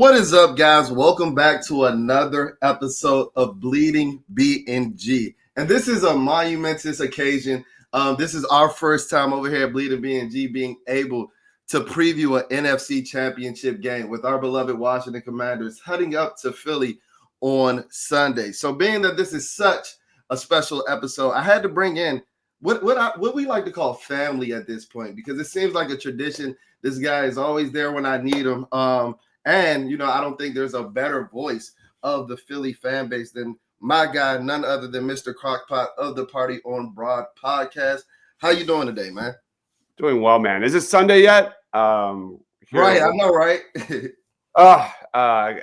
What is up, guys? Welcome back to another episode of Bleeding B&G. And this is a monumentous occasion. This is our first time over here at Bleeding B&G being able to preview an NFC Championship game with our beloved Washington Commanders heading up to Philly on Sunday. So being that this is such a special episode, I had to bring in what we like to call family at this point, because it seems like a tradition. This guy is always there when I need him. And, I don't think there's a better voice of the Philly fan base than my guy, none other than Mr. Crockpot of the Party on Broad podcast. How you doing today, man? Doing well, man. Is it Sunday yet? Right, I know, right?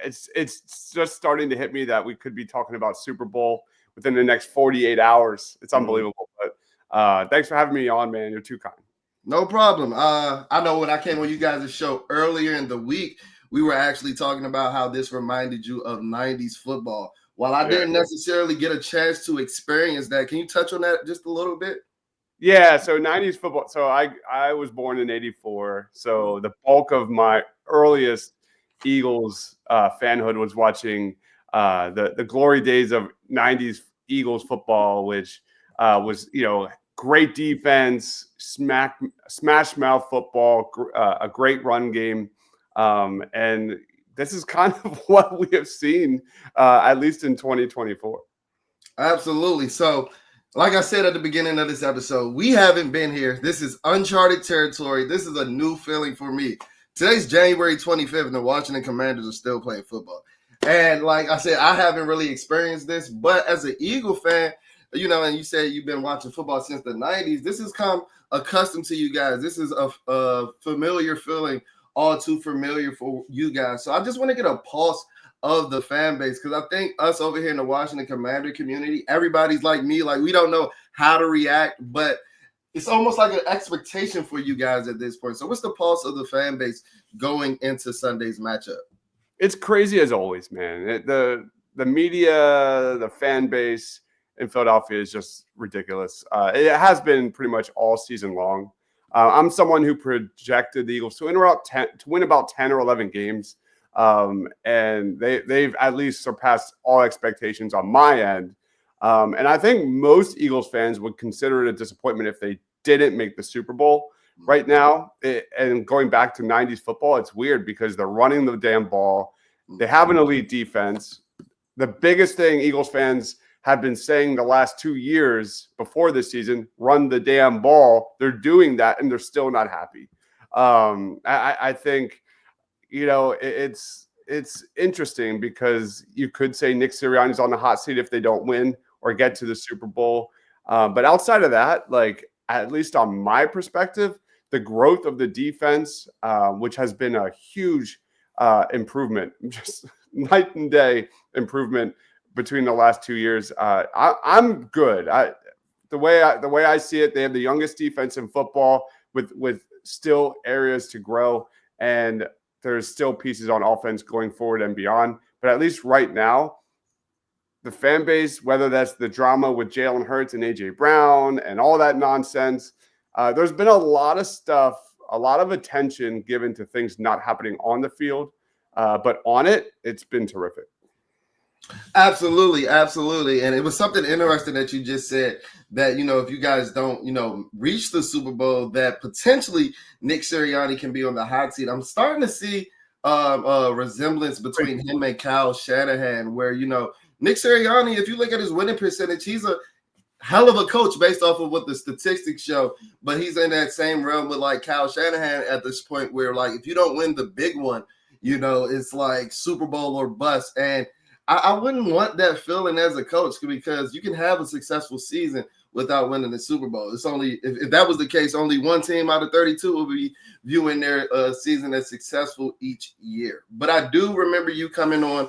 It's just starting to hit me that we could be talking about Super Bowl within the next 48 hours. It's unbelievable. But thanks for having me on, man. You're too kind. No problem. I know when I came on you guys' show earlier in the week, we were actually talking about how this reminded you of 90s football. While I didn't necessarily get a chance to experience that, can you touch on that just a little bit? Yeah, so 90s football. So I was born in 84. So the bulk of my earliest Eagles fanhood was watching the glory days of 90s Eagles football, which was, great defense, smash mouth football, a great run game. And this is kind of what we have seen, at least in 2024. Absolutely. So, like I said at the beginning of this episode, we haven't been here. This is uncharted territory. This is a new feeling for me. Today's January 25th, and the Washington Commanders are still playing football. And like I said, I haven't really experienced this, but as an Eagle fan, and you said you've been watching football since the 90s, this has come accustomed to you guys. This is a familiar feeling, all too familiar for you guys. So I just want to get a pulse of the fan base, because I think us over here in the Washington Commander community, everybody's like me, like we don't know how to react, but it's almost like an expectation for you guys at this point. So what's the pulse of the fan base going into Sunday's matchup? It's crazy as always, man. The media, the fan base in Philadelphia is just ridiculous. It has been pretty much all season long. I'm someone who projected the Eagles to win about 10 or 11 games. And they've at least surpassed all expectations on my end. And I think most Eagles fans would consider it a disappointment if they didn't make the Super Bowl right now. And going back to 90s football, it's weird because they're running the damn ball. They have an elite defense. The biggest thing Eagles fans have been saying the last 2 years before this season, run the damn ball. They're doing that, and they're still not happy. I think, it's interesting because you could say Nick Sirianni's on the hot seat if they don't win or get to the Super Bowl. But outside of that, like, at least on my perspective, the growth of the defense, which has been a huge improvement, just night and day improvement between the last 2 years. I'm good. The way I see it, they have the youngest defense in football with still areas to grow, and there's still pieces on offense going forward and beyond. But at least right now, the fan base, whether that's the drama with Jaylen Herz and A.J. Brown and all that nonsense, there's been a lot of stuff, a lot of attention given to things not happening on the field. But on it, it's been terrific. Absolutely. And it was something interesting that you just said, that, if you guys don't, reach the Super Bowl, that potentially Nick Sirianni can be on the hot seat. I'm starting to see a resemblance between him and Kyle Shanahan, where, Nick Sirianni, if you look at his winning percentage, he's a hell of a coach based off of what the statistics show, but he's in that same realm with like Kyle Shanahan at this point where, like, if you don't win the big one, it's like Super Bowl or bust. And I wouldn't want that feeling as a coach, because you can have a successful season without winning the Super Bowl. It's only, if that was the case, only one team out of 32 will be viewing their season as successful each year. But I do remember you coming on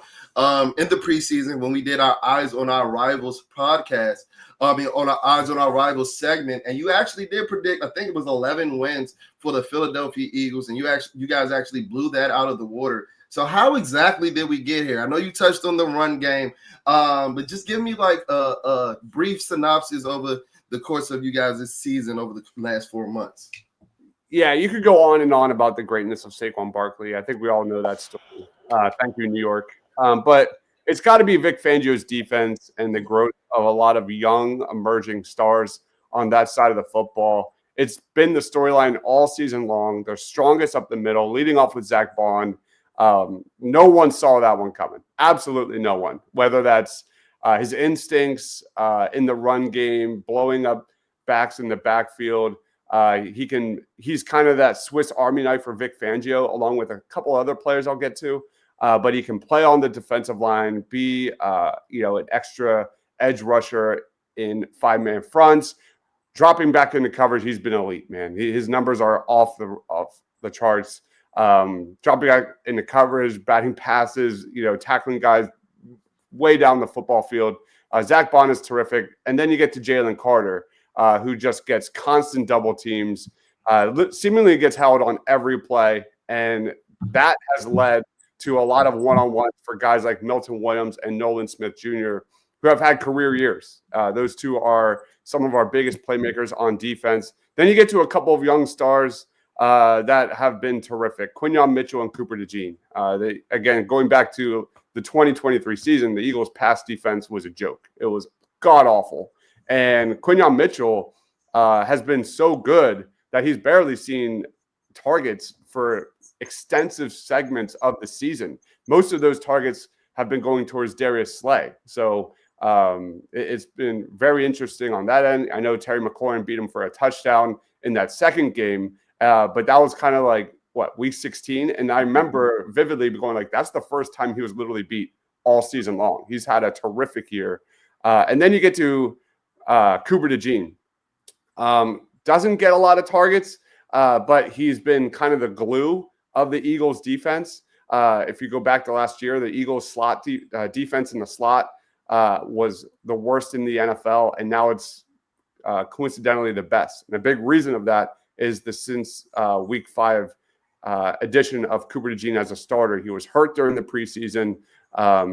in the preseason when we did our Eyes on Our Rivals podcast, on our Eyes on Our Rivals segment, and you actually did predict, I think it was 11 wins for the Philadelphia Eagles, and you guys actually blew that out of the water. So how exactly did we get here? I know you touched on the run game, but just give me like a brief synopsis over the course of you guys' season over the last 4 months. Yeah, you could go on and on about the greatness of Saquon Barkley. I think we all know that story. Thank you, New York. But it's got to be Vic Fangio's defense and the growth of a lot of young emerging stars on that side of the football. It's been the storyline all season long. They're strongest up the middle, leading off with Zach Bond. No one saw that one coming. Absolutely no one. Whether that's his instincts in the run game, blowing up backs in the backfield. He's kind of that Swiss Army knife for Vic Fangio, along with a couple other players I'll get to. But he can play on the defensive line, be an extra edge rusher in 5-man fronts, dropping back into coverage. He's been elite, man. His numbers are off the charts. Dropping back into coverage, batting passes, tackling guys way down the football field. Zach Bond is terrific, and then you get to Jaylen Carter, who just gets constant double teams, seemingly gets held on every play, and that has led to a lot of one-on-ones for guys like Milton Williams and Nolan Smith Jr., who have had career years. Those two are some of our biggest playmakers on defense. Then you get to a couple of young stars that have been terrific. Quinyon Mitchell and Cooper DeJean. Again, going back to the 2023 season, the Eagles' pass defense was a joke. It was god-awful. And Quinyon Mitchell has been so good that he's barely seen targets for extensive segments of the season. Most of those targets have been going towards Darius Slay. So it's been very interesting on that end. I know Terry McLaurin beat him for a touchdown in that second game, but that was kind of like, week 16? And I remember vividly going like, that's the first time he was literally beat all season long. He's had a terrific year. And then you get to Cooper DeJean. Doesn't get a lot of targets, but he's been kind of the glue of the Eagles defense. If you go back to last year, the Eagles slot defense in the slot was the worst in the NFL, and now it's coincidentally the best. And a big reason of that is the since week 5 addition of Cooper DeJean as a starter. He was hurt during the preseason,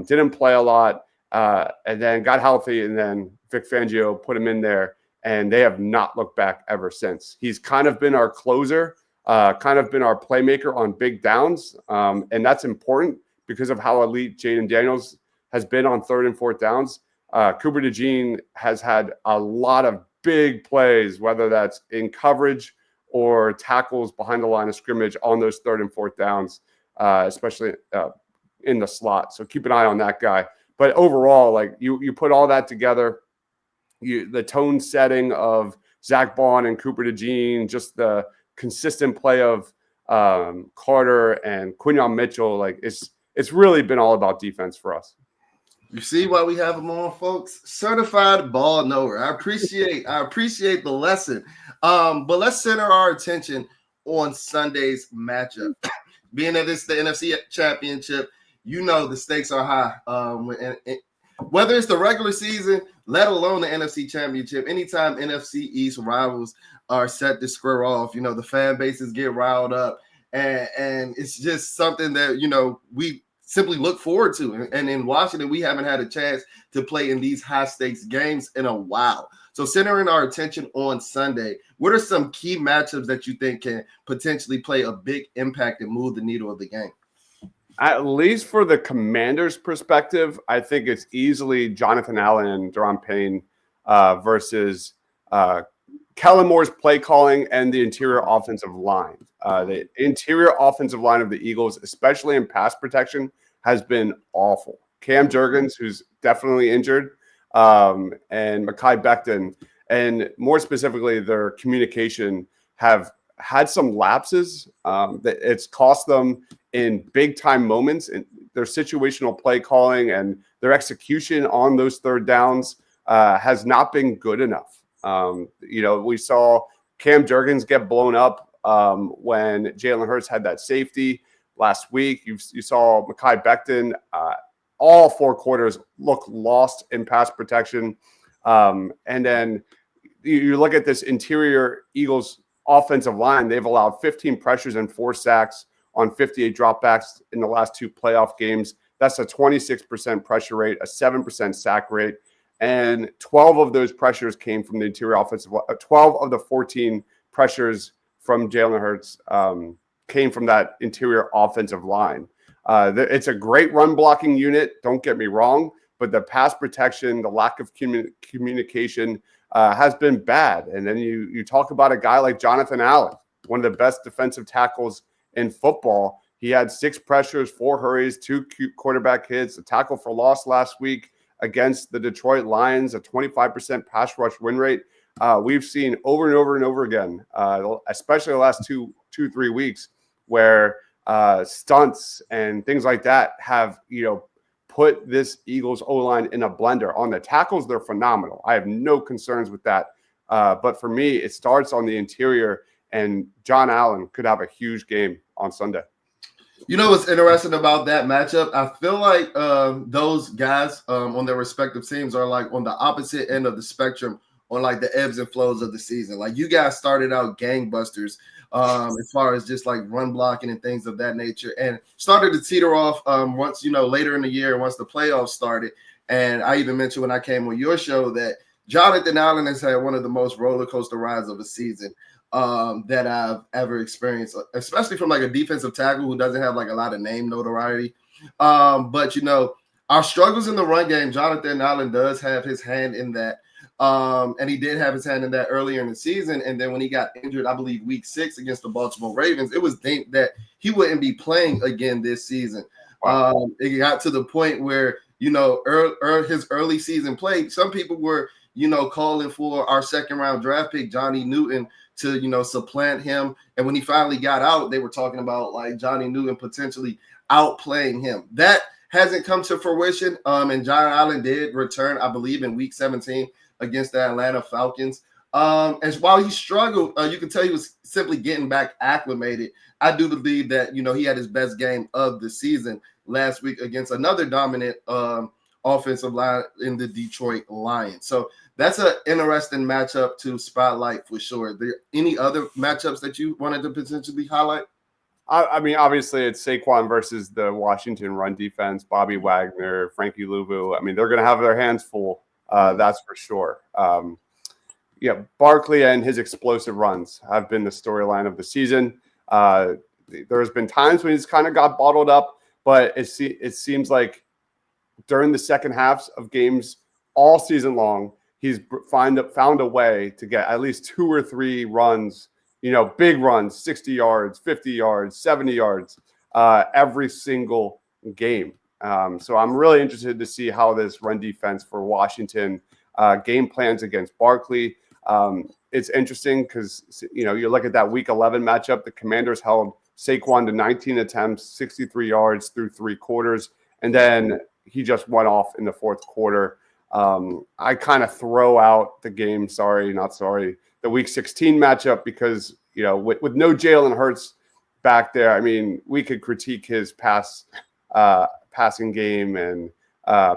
didn't play a lot, and then got healthy, and then Vic Fangio put him in there, and they have not looked back ever since. He's kind of been our closer, kind of been our playmaker on big downs, and that's important because of how elite Jaden Daniels has been on 3rd and 4th downs. Cooper DeJean has had a lot of big plays, whether that's in coverage or tackles behind the line of scrimmage on those 3rd and 4th downs, especially in the slot. So keep an eye on that guy. But overall, like you put all that together, the tone setting of Zach Bond and Cooper DeJean, just the consistent play of Carter and Quinyon Mitchell, like it's really been all about defense for us. You see why we have them on, folks? Certified ball knower. I appreciate the lesson. But let's center our attention on Sunday's matchup. Being that it's the NFC Championship, the stakes are high. Whether it's the regular season, let alone the NFC Championship, anytime NFC East rivals are set to square off, the fan bases get riled up. And it's just something that, we simply look forward to. And in Washington, we haven't had a chance to play in these high-stakes games in a while. So centering our attention on Sunday, what are some key matchups that you think can potentially play a big impact and move the needle of the game? At least for the Commanders' perspective, I think it's easily Jonathan Allen and Daron Payne versus Kellen Moore's play calling and the interior offensive line. The interior offensive line of the Eagles, especially in pass protection, has been awful. Cam Jurgens, who's definitely injured, and Mekhi Becton, and more specifically, their communication have had some lapses. That it's cost them in big-time moments, and their situational play calling and their execution on those 3rd downs has not been good enough. We saw Cam Jurgens get blown up when Jaylen Herz had that safety last week. You saw Mekhi Becton all 4 quarters look lost in pass protection. And then you look at this interior Eagles offensive line. They've allowed 15 pressures and 4 sacks on 58 dropbacks in the last 2 playoff games. That's a 26% pressure rate, a 7% sack rate. And 12 of those pressures came from the interior offensive line. 12 of the 14 pressures from Jaylen Herz came from that interior offensive line. It's a great run blocking unit. Don't get me wrong, but the pass protection, the lack of communication has been bad. And then you talk about a guy like Jonathan Allen, one of the best defensive tackles in football. He had 6 pressures, 4 hurries, 2 quarterback hits, a tackle for loss last week against the Detroit Lions, a 25% pass rush win rate. We've seen over and over and over again, especially the last 2-3 weeks, where stunts and things like that have, put this Eagles O-line in a blender. On the tackles, they're phenomenal. I have no concerns with that. But for me, it starts on the interior, and John Allen could have a huge game on Sunday. You know what's interesting about that matchup? I feel like those guys on their respective teams are like on the opposite end of the spectrum on like the ebbs and flows of the season. Like you guys started out gangbusters as far as just like run blocking and things of that nature, and started to teeter off once, later in the year, once the playoffs started. And I even mentioned when I came on your show that Jonathan Allen has had one of the most roller coaster rides of a season that I've ever experienced, especially from like a defensive tackle who doesn't have like a lot of name notoriety. But our struggles in the run game, Jonathan Allen does have his hand in that. And he did have his hand in that earlier in the season. And then when he got injured, I believe week 6 against the Baltimore Ravens, it was deemed that he wouldn't be playing again this season. It got to the point where, his early season play, some people were, calling for our second round draft pick, Johnny Newton, to, supplant him. And when he finally got out, they were talking about like Johnny Newton potentially outplaying him. That hasn't come to fruition. And John Allen did return, I believe, in week 17 against the Atlanta Falcons. And while he struggled, you can tell he was simply getting back acclimated. I do believe that, he had his best game of the season last week against another dominant offensive line in the Detroit Lions. So that's an interesting matchup to spotlight for sure. Are there any other matchups that you wanted to potentially highlight? I mean, obviously, it's Saquon versus the Washington run defense, Bobby Wagner, Frankie Louvu. I mean, they're going to have their hands full. That's for sure. Barkley and his explosive runs have been the storyline of the season. There's been times when he's kind of got bottled up, but it seems like during the second halves of games all season long, he's found a way to get at least 2 or 3 runs, big runs, 60 yards, 50 yards, 70 yards, every single game. So I'm really interested to see how this run defense for Washington game plans against Barkley. It's interesting because, you look at that week 11 matchup, the Commanders held Saquon to 19 attempts, 63 yards through 3 quarters, and then he just went off in the 4th quarter. I kind of throw out the game, the week 16 matchup because, with no Jaylen Herz back there, I mean, we could critique his passing game and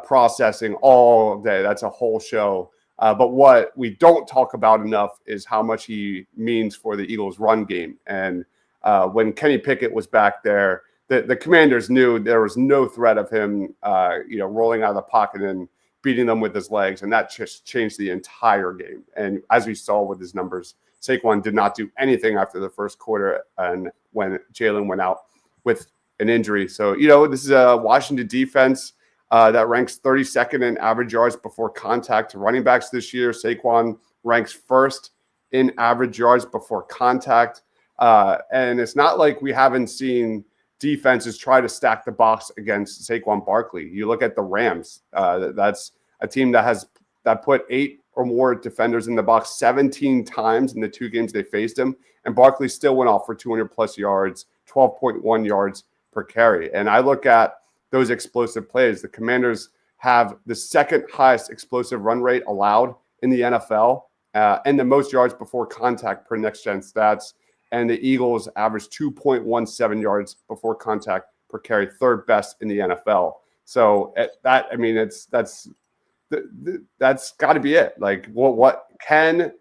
processing all day. That's a whole show. But what we don't talk about enough is how much he means for the Eagles' run game. And when Kenny Pickett was back there, the Commanders knew there was no threat of him, rolling out of the pocket and beating them with his legs. And that just changed the entire game. And as we saw with his numbers, Saquon did not do anything after the first quarter and when Jalen went out with an injury. So, this is a Washington defense that ranks 32nd in average yards before contact to running backs this year. Saquon ranks 1st in average yards before contact. And it's not like we haven't seen defenses try to stack the box against Saquon Barkley. You look at the Rams. That's a team that put 8 or more defenders in the box 17 times in the 2 games they faced him. And Barkley still went off for 200+ yards, 12.1 yards per carry. And I look at those explosive plays. The Commanders have the 2nd highest explosive run rate allowed in the NFL and the most yards before contact per next gen stats. And the Eagles average 2.17 yards before contact per carry, 3rd best in the NFL. So that's got to be it. Like, what can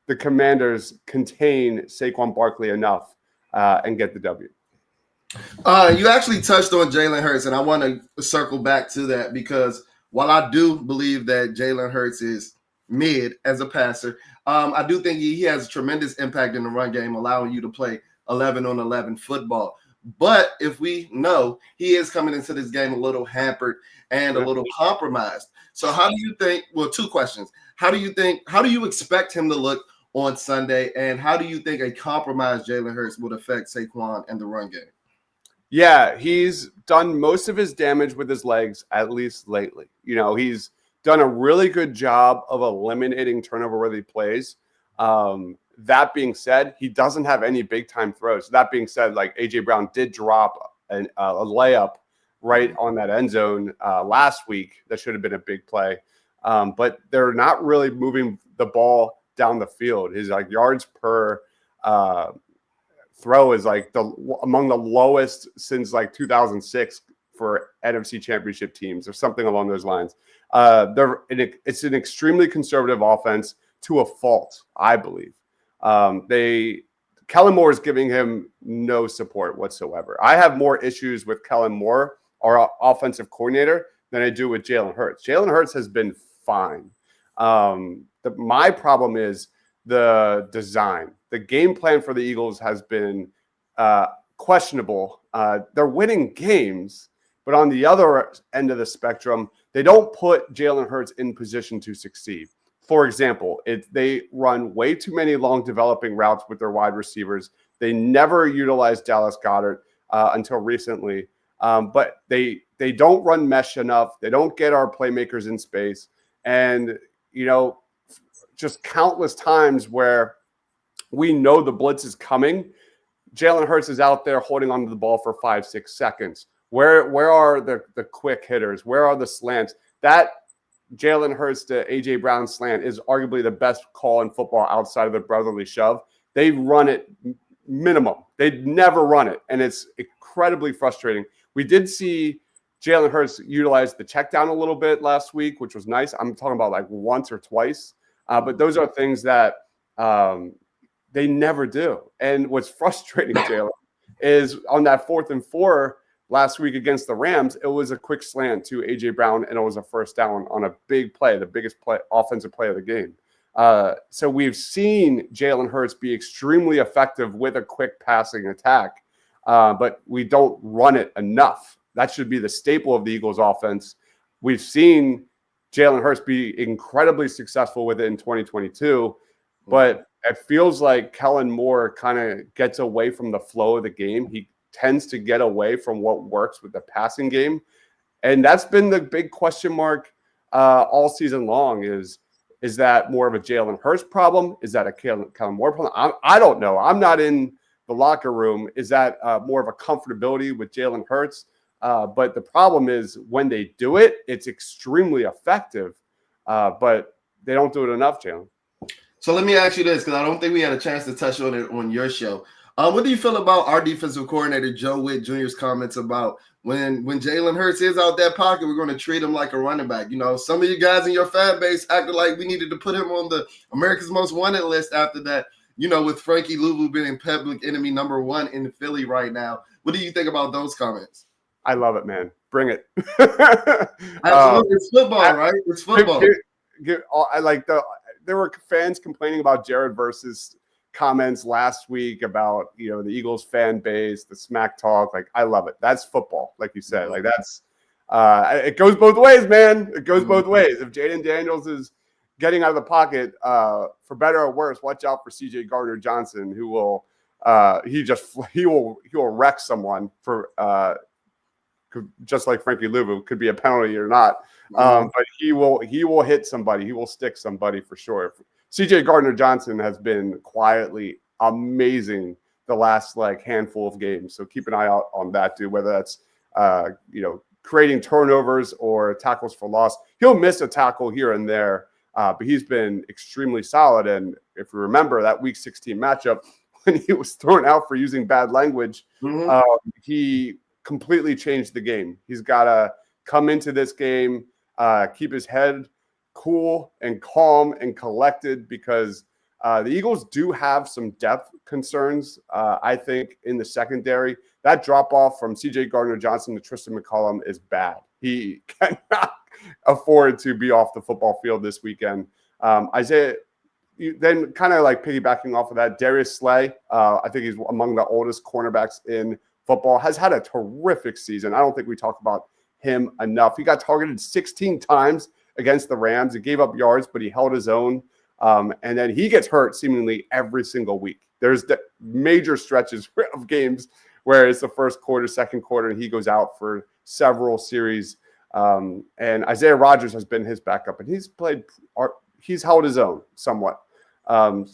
the Commanders contain Saquon Barkley enough and get the W? You actually touched on Jaylen Herz, and I want to circle back to that because while I do believe that Jaylen Herz is mid as a passer, I do think he has a tremendous impact in the run game, allowing you to play 11-on-11 football. But if we know he is coming into this game a little hampered and a little compromised. So how do you think, well, two questions. How do you expect him to look on Sunday? And how do you think a compromised Jaylen Herz would affect Saquon and the run game? Yeah, he's done most of his damage with his legs, at least lately. He's done a really good job of eliminating turnover-worthy plays. That being said, he doesn't have any big-time throws. That being said, like A.J. Brown did drop a layup right on that end zone last week. That should have been a big play. But they're not really moving the ball down the field. His yards per throw is among the lowest since 2006 for NFC Championship teams or something along those lines. It's an extremely conservative offense to a fault, I believe. Kellen Moore is giving him no support whatsoever. I have more issues with Kellen Moore, our offensive coordinator, than I do with Jaylen Herz. Jaylen Herz has been fine. My problem is the design. The game plan for the Eagles has been questionable. They're winning games, but on the other end of the spectrum, they don't put Jaylen Herz in position to succeed. For example, they run way too many long developing routes with their wide receivers. They never utilize Dallas Goedert until recently, but they don't run mesh enough. They don't get our playmakers in space. And, just countless times where we know the blitz is coming, Jaylen Herz is out there holding onto the ball for 5-6 seconds. Where are the quick hitters? Where are the slants? That Jaylen Herz to A.J. Brown slant is arguably the best call in football outside of the brotherly shove. They run it minimum. They never run it, and it's incredibly frustrating. We did see Jaylen Herz utilize the check down a little bit last week, which was nice. I'm talking about once or twice. But those are things that they never do. And what's frustrating, Jaylen, is on that 4th and 4 last week against the Rams, it was a quick slant to A.J. Brown, and it was a first down on a big play, the biggest offensive play of the game. So we've seen Jaylen Herz be extremely effective with a quick passing attack, but we don't run it enough. That should be the staple of the Eagles offense. We've seen Jaylen Herz be incredibly successful with it in 2022, but it feels like Kellen Moore kind of gets away from the flow of the game. He tends to get away from what works with the passing game. And that's been the big question mark all season long is that more of a Jaylen Herz problem? Is that a Kellen Moore problem? I don't know. I'm not in the locker room. Is that more of a comfortability with Jaylen Herz? But the problem is when they do it, it's extremely effective, but they don't do it enough, Jalen. So let me ask you this, because I don't think we had a chance to touch on it on your show. What do you feel about our defensive coordinator, Joe Witt Jr.'s comments about when Jaylen Herz is out that pocket, we're going to treat him like a running back? Some of you guys in your fan base acted like we needed to put him on the America's Most Wanted list after that, with Frankie Louvu being public enemy number 1 in Philly right now. What do you think about those comments? I love it, man. Bring it. Absolutely. It's football, right? It's football. There were fans complaining about Jared Verse's comments last week about, the Eagles fan base, the smack talk. I love it. That's football, like you said. That's it goes both ways, man. It goes both ways. If Jaden Daniels is getting out of the pocket, for better or worse, watch out for CJ Gardner Johnson, who will he will wreck someone for just like Frankie Louvu, could be a penalty or not. But he will hit somebody. He will stick somebody for sure. CJ Gardner Johnson has been quietly amazing the last handful of games. So keep an eye out on that dude, whether that's creating turnovers or tackles for loss. He'll miss a tackle here and there, but he's been extremely solid. And if you remember that Week 16 matchup, when he was thrown out for using bad language, he completely changed the game. He's got to come into this game, keep his head cool and calm and collected, because the Eagles do have some depth concerns, I think, in the secondary. That drop-off from C.J. Gardner-Johnson to Tristan McCollum is bad. He cannot afford to be off the football field this weekend. Isaiah, then kind of piggybacking off of that, Darius Slay, I think he's among the oldest cornerbacks in football, has had a terrific season. I don't think we talk about him enough. He got targeted 16 times against the Rams. He gave up yards, but he held his own. And then he gets hurt seemingly every single week. There's the major stretches of games where it's the first quarter, second quarter, and he goes out for several series. And Isaiah Rodgers has been his backup, and he's held his own somewhat. What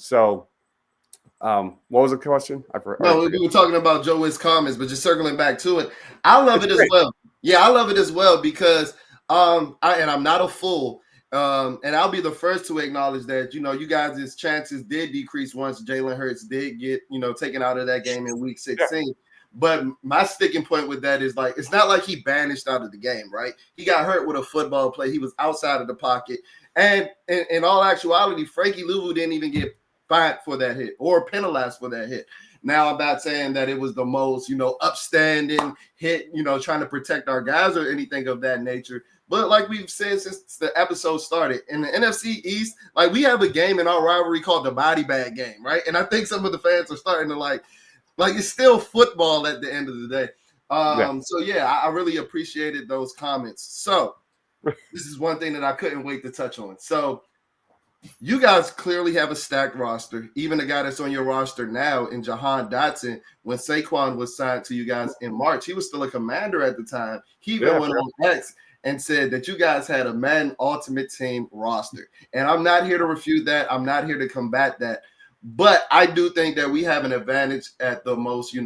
was the question? No, we were talking about Joe Witt's comments, but just circling back to it, I love it as well. Yeah, I love it as well because I'm not a fool. And I'll be the first to acknowledge that, you guys' chances did decrease once Jaylen Herz did get, taken out of that game in week 16. Yeah. But my sticking point with that is it's not like he banished out of the game, right? He got hurt with a football play. He was outside of the pocket. And in all actuality, Frankie Louvu didn't even get fined for that hit or penalized for that hit. Now, I'm not saying that it was the most, upstanding hit, trying to protect our guys or anything of that nature. But like we've said since the episode started, in the NFC East, we have a game in our rivalry called the body bag game, right? And I think some of the fans are starting to it's still football at the end of the day. So, yeah, I really appreciated those comments. So this is one thing that I couldn't wait to touch on. So you guys clearly have a stacked roster. Even the guy that's on your roster now in Jahan Dotson, when Saquon was signed to you guys in March, he was still a Commander at the time. He even went on X and said that you guys had a Madden Ultimate Team roster. And I'm not here to refute that. I'm not here to combat that. But I do think that we have an advantage at the most,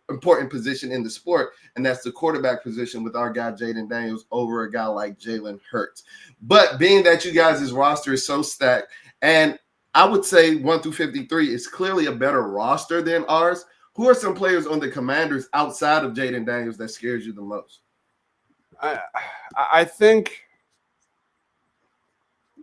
important position in the sport, and that's the quarterback position with our guy Jayden Daniels over a guy like Jaylen Herz. But being that you guys' roster is so stacked, and I would say 1 through 53 is clearly a better roster than ours, who are some players on the Commanders outside of Jayden Daniels that scares you the most? I think –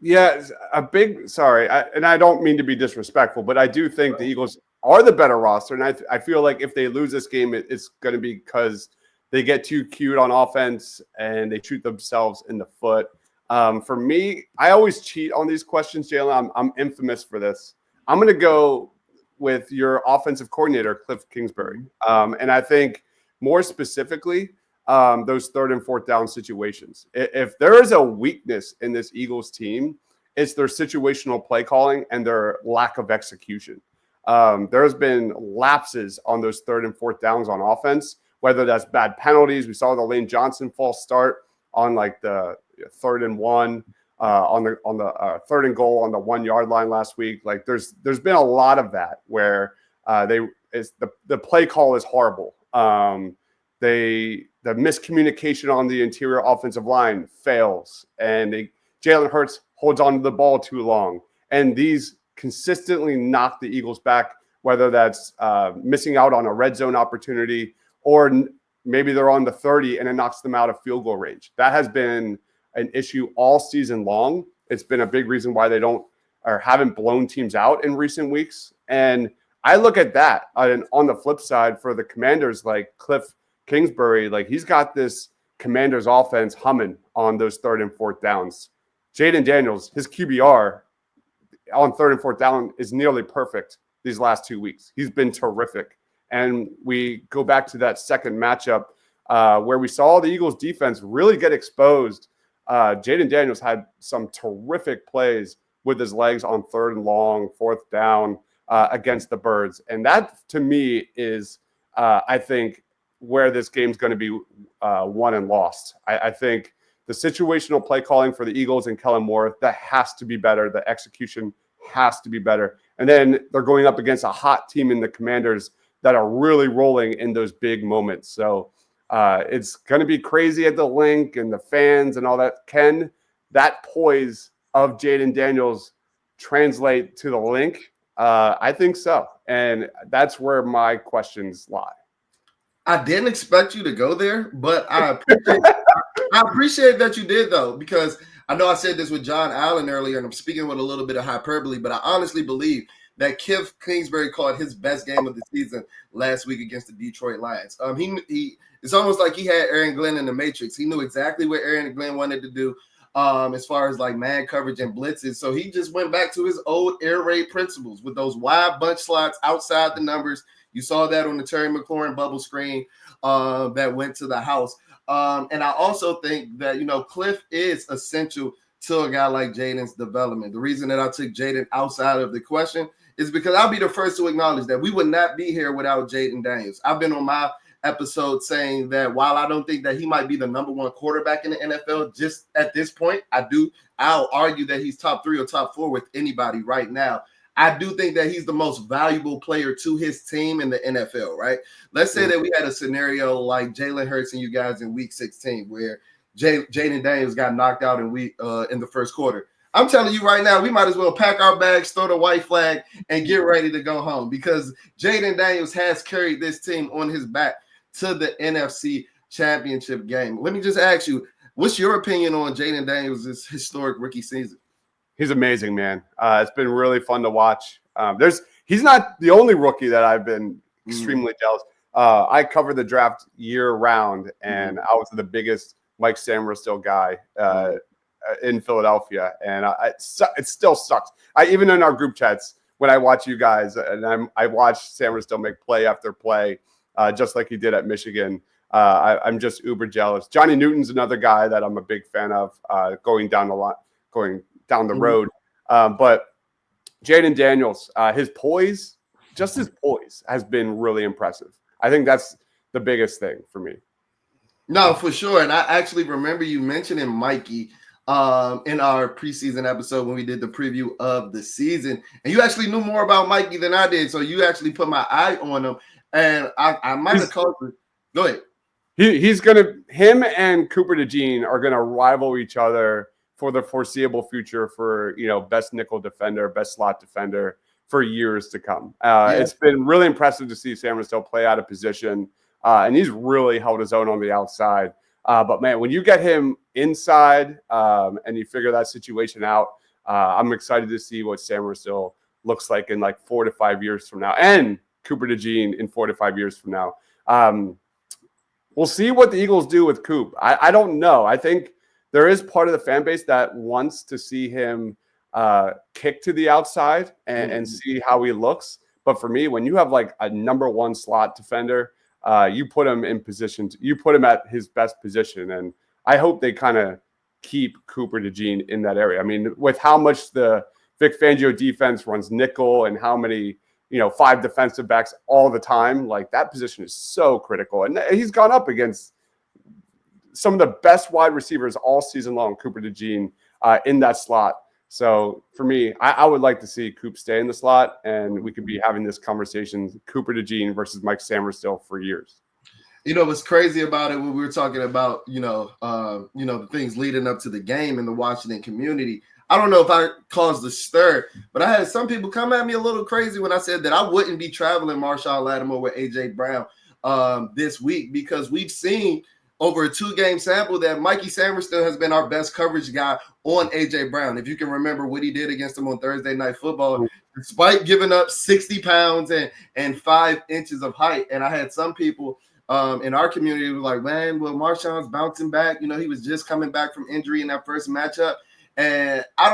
yeah, and I don't mean to be disrespectful, but I do think the Eagles are the better roster, and I feel like if they lose this game, it's going to be because they get too cute on offense and they shoot themselves in the foot. For me, I always cheat on these questions, Jalen. I'm infamous for this. I'm going to go with your offensive coordinator, Cliff Kingsbury, and I think more specifically – those third and fourth down situations. If there is a weakness in this Eagles team, it's their situational play calling and their lack of execution. There's been lapses on those third and fourth downs on offense, whether that's bad penalties. We saw the Lane Johnson false start on the 3rd and 1, on the 3rd and goal on the 1 yard line last week. There's been a lot of that where the play call is horrible. The miscommunication on the interior offensive line fails, and Jaylen Herz holds on to the ball too long. And these consistently knock the Eagles back, whether that's missing out on a red zone opportunity or maybe they're on the 30 and it knocks them out of field goal range. That has been an issue all season long. It's been a big reason why they haven't blown teams out in recent weeks. And I look at that. And on the flip side, for the Commanders, like Cliff Kingsbury, he's got this Commanders offense humming on those third and fourth downs. Jayden Daniels, his QBR on third and fourth down is nearly perfect these last 2 weeks. He's been terrific. And we go back to that second matchup where we saw the Eagles defense really get exposed. Jayden Daniels had some terrific plays with his legs on third and long, fourth down against the Birds. And that, to me, is, I think, where this game's going to be won and lost. I think the situational play calling for the Eagles and Kellen Moore, that has to be better. The execution has to be better. And then they're going up against a hot team in the Commanders that are really rolling in those big moments. So it's going to be crazy at the link and the fans and all that. Can that poise of Jayden Daniels translate to the link? I think so. And that's where my questions lie. I didn't expect you to go there, but I appreciate that you did, though, because I know I said this with John Allen earlier, and I'm speaking with a little bit of hyperbole, but I honestly believe that Cliff Kingsbury called his best game of the season last week against the Detroit Lions. It's almost like he had Aaron Glenn in the Matrix. He knew exactly what Aaron Glenn wanted to do as far as man coverage and blitzes. So he just went back to his old air raid principles with those wide bunch slots outside the numbers. You saw that on the Terry McLaurin bubble screen that went to the house. And I also think that, Cliff is essential to a guy like Jaden's development. The reason that I took Jaylen outside of the question is because I'll be the first to acknowledge that we would not be here without Jayden Daniels. I've been on my episode saying that while I don't think that he might be the number one quarterback in the NFL just at this point, I'll argue that he's top 3 or top 4 with anybody right now. I do think that he's the most valuable player to his team in the NFL, right? Let's say that we had a scenario like Jaylen Herz and you guys in week 16 where Jayden Daniels got knocked out in the first quarter. I'm telling you right now, we might as well pack our bags, throw the white flag, and get ready to go home because Jayden Daniels has carried this team on his back to the NFC Championship game. Let me just ask you, what's your opinion on Jayden Daniels' historic rookie season? He's amazing, man. It's been really fun to watch. He's not the only rookie that I've been extremely jealous. I covered the draft year round, and I was the biggest Mike Sam still guy in Philadelphia, and it still sucks. Even in our group chats when I watch you guys, and I watch Sam still make play after play, just like he did at Michigan. I'm just uber jealous. Johnny Newton's another guy that I'm a big fan of, going down the road. But Jayden Daniels, his poise has been really impressive. I think that's the biggest thing for me. No, for sure. And I actually remember you mentioning Mikey in our preseason episode when we did the preview of the season. And you actually knew more about Mikey than I did. So you actually put my eye on him. And I might have called it. Go ahead. Him and Cooper DeJean are gonna rival each other for the foreseeable future for, best nickel defender, best slot defender for years to come. It's been really impressive to see Sam still play out of position, and he's really held his own on the outside. But man, when you get him inside and you figure that situation out, I'm excited to see what Sam still looks like in like 4 to 5 years from now, and Cooper DeJean in 4 to 5 years from now. We'll see what the Eagles do with Coop. I don't know. I think there is part of the fan base that wants to see him kick to the outside and see how he looks. But for me, when you have like a number one slot defender, you put him in position. You put him at his best position. And I hope they kind of keep Cooper DeJean in that area. I mean, with how much the Vic Fangio defense runs nickel and how many, 5 defensive backs all the time, like that position is so critical. And he's gone up against some of the best wide receivers all season long, Cooper DeJean, in that slot. So for me, I would like to see Coop stay in the slot, and we could be having this conversation, Cooper DeJean versus Mike Samerstill for years. What's crazy about it when we were talking about, the things leading up to the game in the Washington community. I don't know if I caused a stir, but I had some people come at me a little crazy when I said that I wouldn't be traveling Marshawn Lattimore with A.J. Brown this week, because we've seen over a 2-game sample that Mikey Sam still has been our best coverage guy on A.J. Brown. If you can remember what he did against him on Thursday Night Football, despite giving up 60 pounds and 5 inches of height. And I had some people in our community who were like, man, well, Marshawn's bouncing back. He was just coming back from injury in that first matchup. And I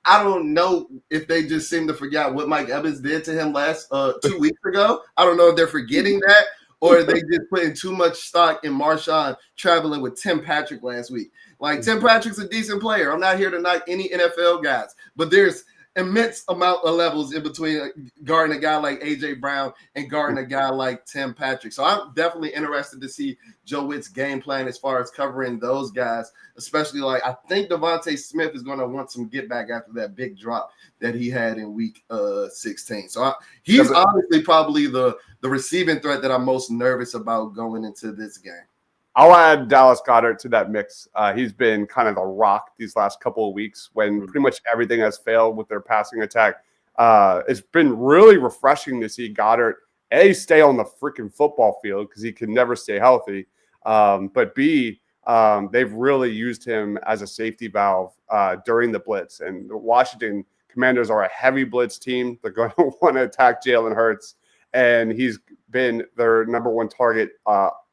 don't know if they just seem to forget what Mike Evans did to him last 2 weeks ago. I don't know if they're forgetting that, or they just putting too much stock in Marshawn traveling with Tim Patrick last week. Like, Tim Patrick's a decent player. I'm not here to knock any NFL guys, but there's immense amount of levels in between guarding a guy like A.J. Brown and guarding a guy like Tim Patrick. So I'm definitely interested to see Joe Witt's game plan as far as covering those guys, especially I think Devontae Smith is going to want some get back after that big drop that he had in week 16. So he's honestly probably the receiving threat that I'm most nervous about going into this game. I'll add Dallas Goedert to that mix. He's been kind of the rock these last couple of weeks when pretty much everything has failed with their passing attack. It's been really refreshing to see Goedert, A, stay on the freaking football field because he can never stay healthy, but B, they've really used him as a safety valve during the blitz. And the Washington Commanders are a heavy blitz team. They're going to want to attack Jaylen Herz, and he's been their number one target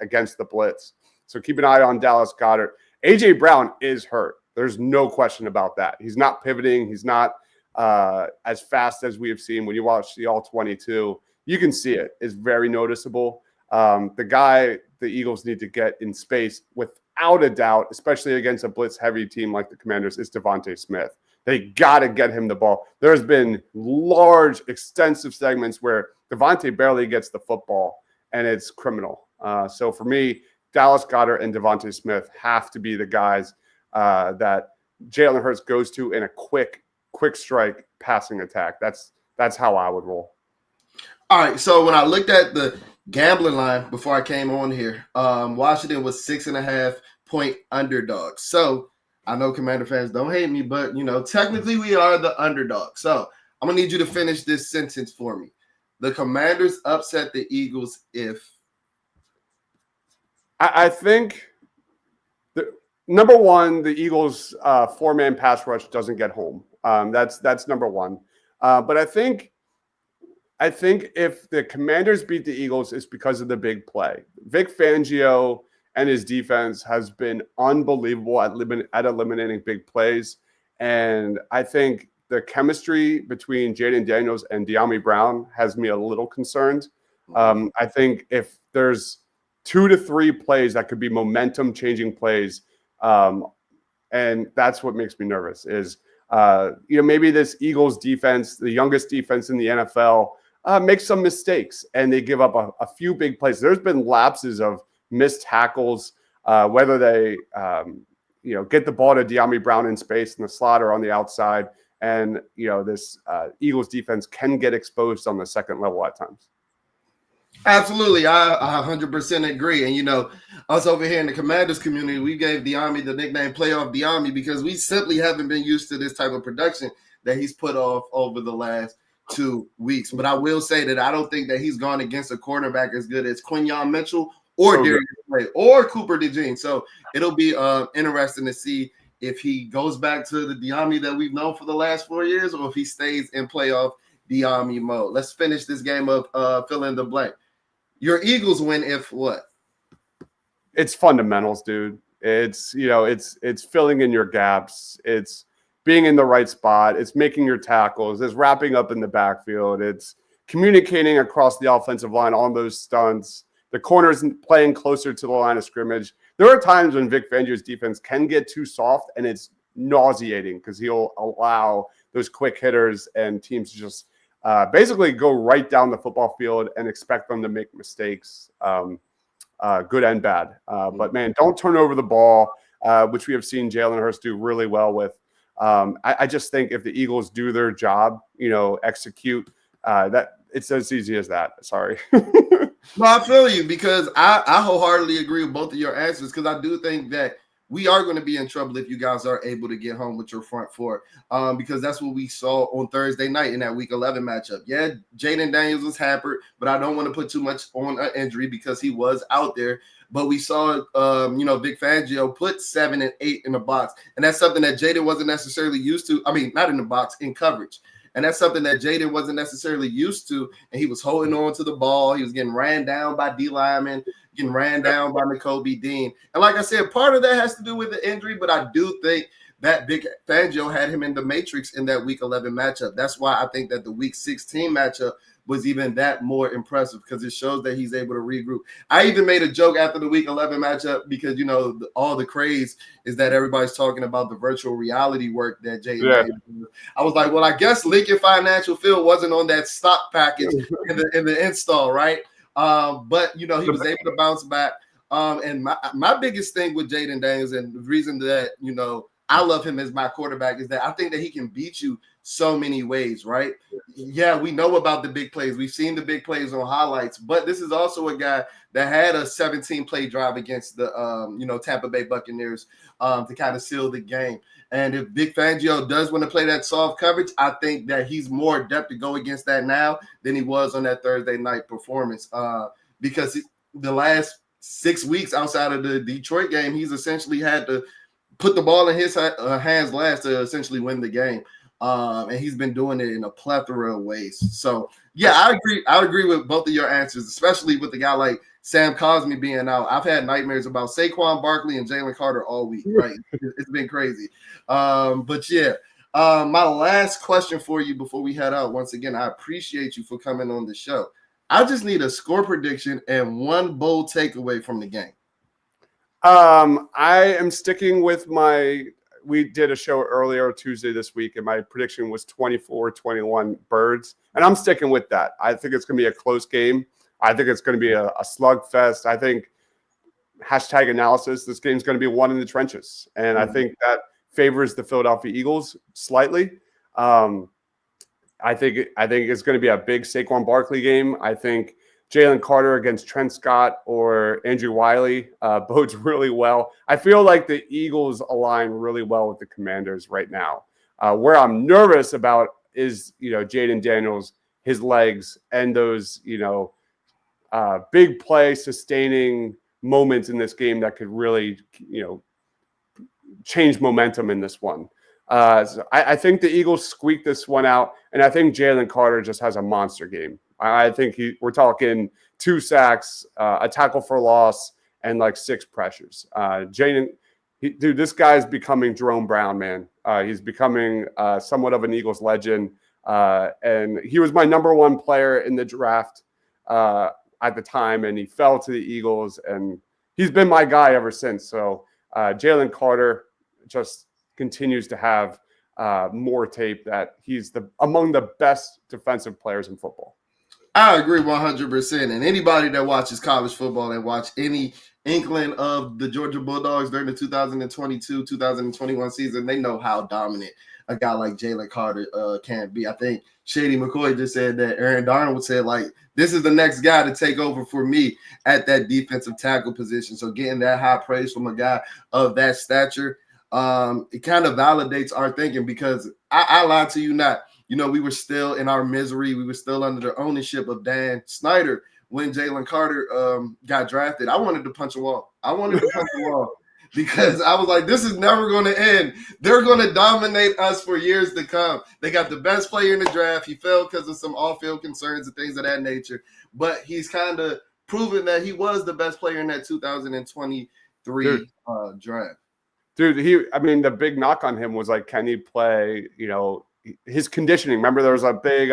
against the blitz. So keep an eye on Dallas Goedert. A.J. Brown is hurt. There's no question about that. He's not pivoting. He's not as fast as we have seen. When you watch the All-22, You can see it. It's very noticeable. The guy the Eagles need to get in space without a doubt, especially against a blitz-heavy team like the Commanders, is Devontae Smith. They got to get him the ball. There's been large, extensive segments where Devontae barely gets the football, and it's criminal. So for me, Dallas Goedert and Devontae Smith have to be the guys that Jaylen Herz goes to in a quick strike passing attack. That's how I would roll. All right, so when I looked at the gambling line before I came on here, Washington was 6.5-point underdogs. So I know Commander fans don't hate me, but, technically we are the underdog. So I'm going to need you to finish this sentence for me. The Commanders upset the Eagles if? I think, number one, the Eagles' four-man pass rush doesn't get home. That's number one. But I think if the Commanders beat the Eagles, it's because of the big play. Vic Fangio and his defense has been unbelievable at eliminating big plays. And I think the chemistry between Jayden Daniels and De'Ami Brown has me a little concerned. I think if there's 2 to 3 plays that could be momentum-changing plays, and that's what makes me nervous is, maybe this Eagles defense, the youngest defense in the NFL, makes some mistakes and they give up a few big plays. There's been lapses of missed tackles, whether they, get the ball to De'Ami Brown in space in the slot or on the outside. And, this Eagles defense can get exposed on the second level at times. Absolutely. I 100% agree. And, us over here in the Commanders community, we gave De'Ami the nickname Playoff De'Ami because we simply haven't been used to this type of production that he's put off over the last 2 weeks. But I will say that I don't think that he's gone against a cornerback as good as Quinyon Mitchell or Darius Slay or Cooper DeJean. So it'll be interesting to see if he goes back to the De'Ami that we've known for the last 4 years or if he stays in playoff De'Ami mode. Let's finish this game of fill in the blank. Your Eagles win if what? It's fundamentals, dude. It's, it's filling in your gaps. It's being in the right spot. It's making your tackles. It's wrapping up in the backfield. It's communicating across the offensive line on those stunts. The corners playing closer to the line of scrimmage. There are times when Vic Fangio's defense can get too soft, and it's nauseating because he'll allow those quick hitters and teams to just basically go right down the football field and expect them to make mistakes, good and bad. But, man, don't turn over the ball, which we have seen Jaylen Herz do really well with. I just think if the Eagles do their job, execute, that it's as easy as that. Sorry. No, I feel you because I wholeheartedly agree with both of your answers because I do think that we are going to be in trouble if you guys are able to get home with your front four because that's what we saw on Thursday night in that Week 11 matchup. Yeah, Jayden Daniels was hampered, but I don't want to put too much on an injury because he was out there. But we saw, Vic Fangio put 7 and 8 in the box, and that's something that Jayden wasn't necessarily used to. I mean, not in the box, in coverage. And that's something that Jayden wasn't necessarily used to, and he was holding on to the ball. He was getting ran down by D linemen, getting ran down by Nakobe Dean. And like I said, part of that has to do with the injury, but I do think that Vic Fangio had him in the matrix in that Week 11 matchup. That's why I think that the Week 16 matchup was even that more impressive because it shows that he's able to regroup. I even made a joke after the Week 11 matchup because, all the craze is that everybody's talking about the virtual reality work that Jaylen did. I was like, well, I guess Lincoln Financial Field wasn't on that stock package in the install, right? But, he was able to bounce back. And my biggest thing with Jayden Daniels and the reason that, I love him as my quarterback is that I think that he can beat you so many ways, right? Yeah, we know about the big plays. We've seen the big plays on highlights, but this is also a guy that had a 17-play drive against the, Tampa Bay Buccaneers to kind of seal the game. And if Vic Fangio does want to play that soft coverage, I think that he's more adept to go against that now than he was on that Thursday night performance because the last 6 weeks outside of the Detroit game, he's essentially had to put the ball in his hands last to essentially win the game. And he's been doing it in a plethora of ways. So, yeah, I agree. I agree with both of your answers, especially with the guy like Sam Cosmi being out. I've had nightmares about Saquon Barkley and Jaylen Carter all week, right? It's been crazy. But, yeah, my last question for you before we head out, once again, I appreciate you for coming on the show. I just need a score prediction and one bold takeaway from the game. I am sticking with we did a show earlier Tuesday this week, and my prediction was 24-21 Birds, and I'm sticking with that. I think it's going to be a close game. I think it's going to be a slugfest. I think #analysis, this game's going to be won in the trenches, and I think that favors the Philadelphia Eagles slightly. I think it's going to be a big Saquon Barkley game. I think Jaylen Carter against Trent Scott or Andrew Wiley bodes really well. I feel like the Eagles align really well with the Commanders right now. Where I'm nervous about is, Jaden Daniels, his legs, and those, big play sustaining moments in this game that could really, change momentum in this one. So I think the Eagles squeak this one out, and I think Jaylen Carter just has a monster game. I think we're talking 2 sacks, a tackle for loss, and like 6 pressures. This guy's becoming Jerome Brown, man. He's becoming somewhat of an Eagles legend, and he was my number 1 player in the draft at the time, and he fell to the Eagles, and he's been my guy ever since. So Jaylen Carter just continues to have more tape that he's among the best defensive players in football. I agree 100%. And anybody that watches college football and watch any inkling of the Georgia Bulldogs during the 2022-2021 season, they know how dominant a guy like Jaylen Carter can be. I think Shady McCoy just said that Aaron Darnold said, this is the next guy to take over for me at that defensive tackle position. So getting that high praise from a guy of that stature, it kind of validates our thinking, because I lied to you not. We were still in our misery. We were still under the ownership of Dan Snyder when Jaylen Carter got drafted. I wanted to punch a wall. Because I was like, this is never going to end. They're going to dominate us for years to come. They got the best player in the draft. He fell because of some off-field concerns and things of that nature. But he's kind of proven that he was the best player in that 2023 draft. Dude, the big knock on him was can he play, his conditioning. Remember, there was a big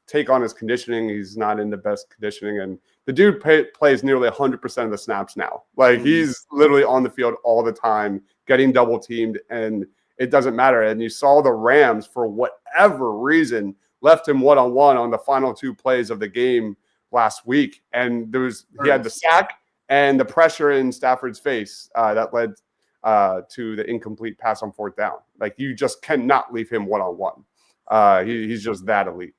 take on his conditioning. He's not in the best conditioning, and the dude plays nearly 100% of the snaps now. He's literally on the field all the time, getting double teamed, and it doesn't matter. And you saw the Rams, for whatever reason, left him one-on-one on the final 2 plays of the game last week, and he had the sack and the pressure in Stafford's face that led to the incomplete pass on 4th down. You just cannot leave him one-on-one. He's just that elite.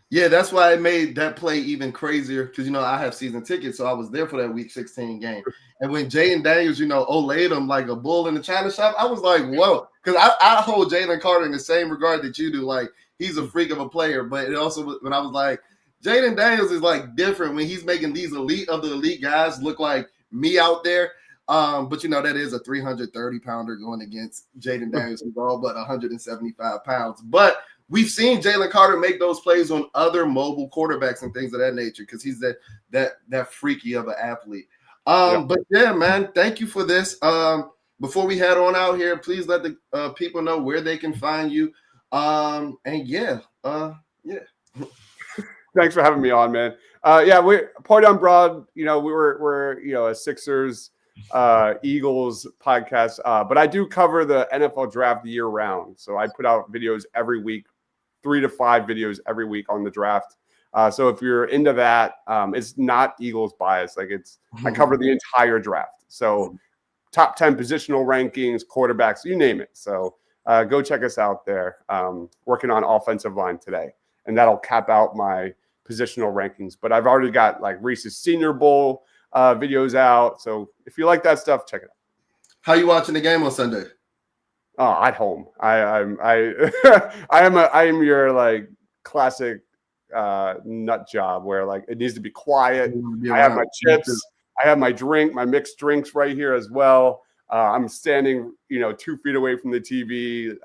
Yeah, that's why it made that play even crazier, because, I have season tickets, so I was there for that Week 16 game. And when Jaden Daniels, olayed him like a bull in the china shop, I was like, whoa. Because I hold Jaylen Carter in the same regard that you do. He's a freak of a player. But it also, when I was like, Jaden Daniels is, different when he's making these elite of the elite guys look like me out there. But that is a 330-pounder going against Jayden Daniels, who's all but 175 pounds. But we've seen Jaylen Carter make those plays on other mobile quarterbacks and things of that nature, because he's that freaky of an athlete. But yeah, man, thank you for this. Before we head on out here, please let the people know where they can find you. And yeah. Thanks for having me on, man. We're Party on Broad. We're a Sixers Eagles podcast, but I do cover the NFL draft year round. So I put out videos every week, 3 to 5 videos every week on the draft. So if you're into that, it's not Eagles bias. I cover the entire draft. So top 10 positional rankings, quarterbacks, you name it. So go check us out there. Working on offensive line today, and that'll cap out my positional rankings. But I've already got Reese's Senior Bowl videos out. So if you like that stuff, check it out. How you watching the game on Sunday? Oh, at home. I am your classic nut job where it needs to be quiet. I have my chips. I have my drink, my mixed drinks right here as well. I'm standing, 2 feet away from the TV,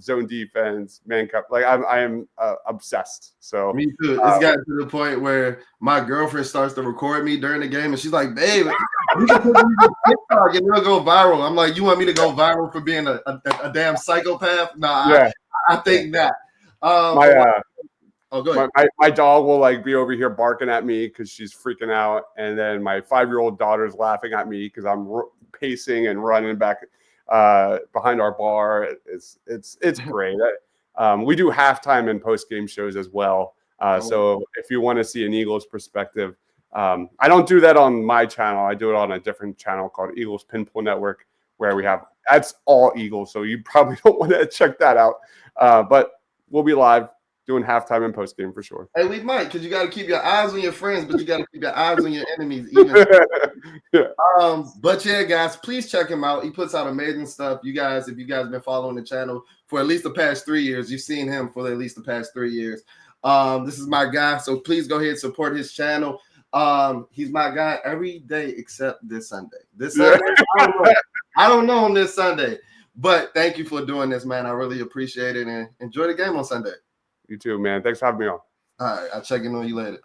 zone defense, man cup. I am obsessed. So me too. It's gotten to the point where my girlfriend starts to record me during the game, and she's like, "Babe, you can put me on TikTok and it'll go viral." I'm like, "You want me to go viral for being a damn psychopath?" Nah, yeah. I think that. Oh, go ahead. My dog will like be over here barking at me because she's freaking out, and then my 5-year-old daughter's laughing at me because I'm pacing and running back behind our bar. It's great. We do halftime and post game shows as well. So if you want to see an Eagles perspective, I don't do that on my channel. I do it on a different channel called Eagles Pinpool Network, where that's all Eagles. So you probably don't want to check that out. But we'll be live doing halftime and post game for sure. Hey, we might, because you got to keep your eyes on your friends, but you got to keep your eyes on your enemies. Even. Yeah. But yeah, guys, please check him out. He puts out amazing stuff. You guys, if you guys have been following the channel for at least the past 3 years, you've seen him for at least the past 3 years. This is my guy, so please go ahead and support his channel. He's my guy every day except this Sunday. This Sunday, I don't know on this Sunday. But thank you for doing this, man. I really appreciate it, and enjoy the game on Sunday. You too, man. Thanks for having me on. All right, I'll check in on you later.